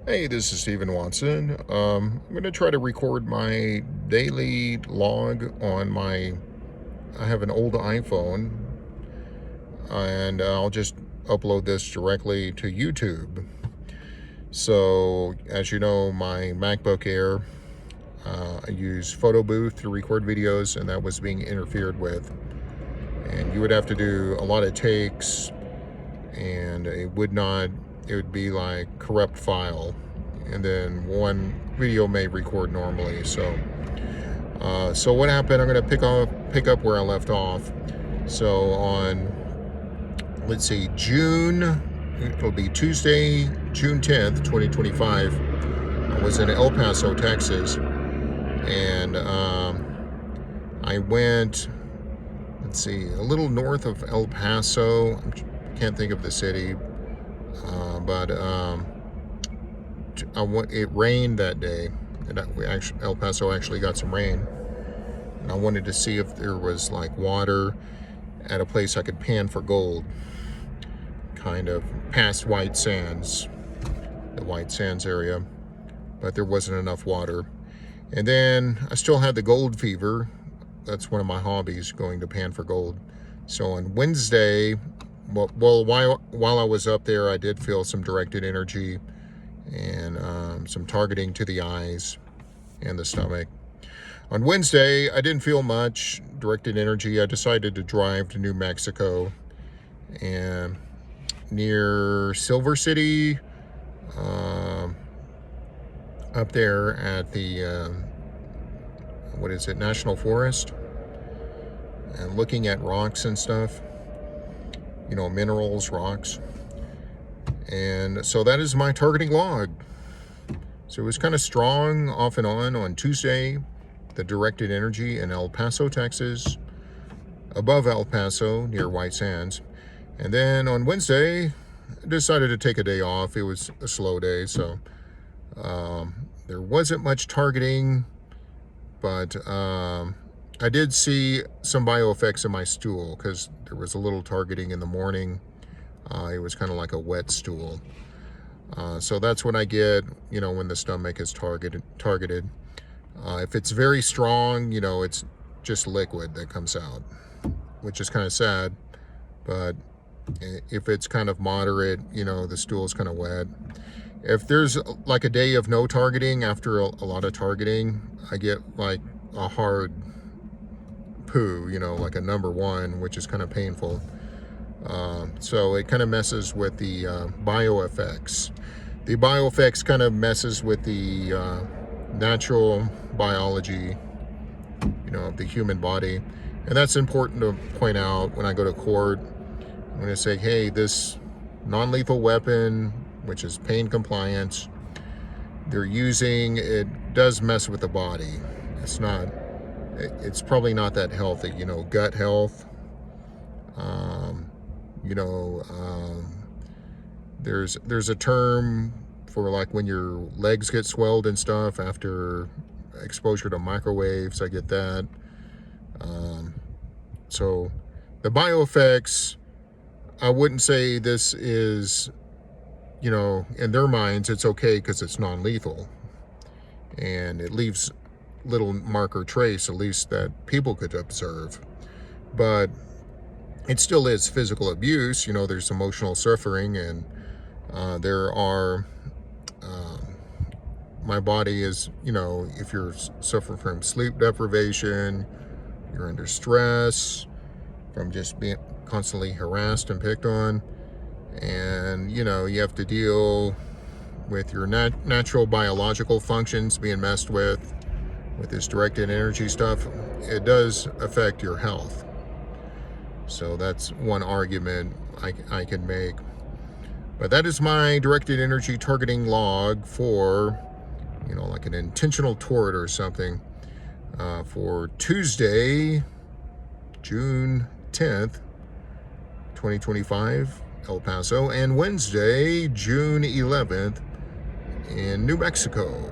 Hey, this is Stephen Watson. I'm going to try to record my daily log on I have an old iPhone, and I'll just upload this directly to YouTube. So, as you know, my MacBook Air, I use Photo Booth to record videos, and that was being interfered with. And you would have to do a lot of takes, and it would be like corrupt file. And then one video may record normally. So what happened? I'm going to pick up where I left off. So on, let's see, it'll be Tuesday, June 10th, 2025. I was in El Paso, Texas, and I went, let's see, a little north of El Paso. I can't think of the city, but it rained that day, and El Paso actually got some rain, and I wanted to see if there was like water at a place I could pan for gold, kind of past White Sands, the White Sands area, but there wasn't enough water. And then I still had the gold fever. That's one of my hobbies, going to pan for gold. So on Wednesday, while I was up there, I did feel some directed energy and some targeting to the eyes and the stomach. On Wednesday, I didn't feel much directed energy. I decided to drive to New Mexico, and near Silver City, up there at the National Forest, and looking at rocks and stuff, minerals, rocks. And so that is my targeting log. So it was kind of strong off and on Tuesday, the directed energy in El Paso, Texas, above El Paso near White Sands. And then on Wednesday, I decided to take a day off. It was a slow day, so there wasn't much targeting, but I did see some bioeffects in my stool because there was a little targeting in the morning. It was kind of like a wet stool. So that's what I get, when the stomach is targeted. If it's very strong, it's just liquid that comes out, which is kind of sad. But if it's kind of moderate, the stool is kind of wet. If there's like a day of no targeting after a lot of targeting, I get like a hard poo, like a number one, which is kind of painful. So it kind of messes with the bioeffects. The bioeffects kind of messes with the natural biology, of the human body. And that's important to point out when I go to court. I'm going to say, hey, this non-lethal weapon, which is pain compliance, they're using, it does mess with the body. It's probably not that healthy, gut health. There's a term for like when your legs get swelled and stuff after exposure to microwaves. I get that. So the bioeffects, I wouldn't say this is, in their minds, it's okay because it's non-lethal. And it leaves little marker trace, at least that people could observe. But it still is physical abuse. There's emotional suffering, and there are, my body is, if you're suffering from sleep deprivation, you're under stress from just being constantly harassed and picked on, and, you have to deal with your natural biological functions being messed with this directed energy stuff. It does affect your health. So that's one argument I can make. But that is my directed energy targeting log for, like an intentional tort or something, for Tuesday, June 10th, 2025, El Paso, and Wednesday, June 11th, in New Mexico.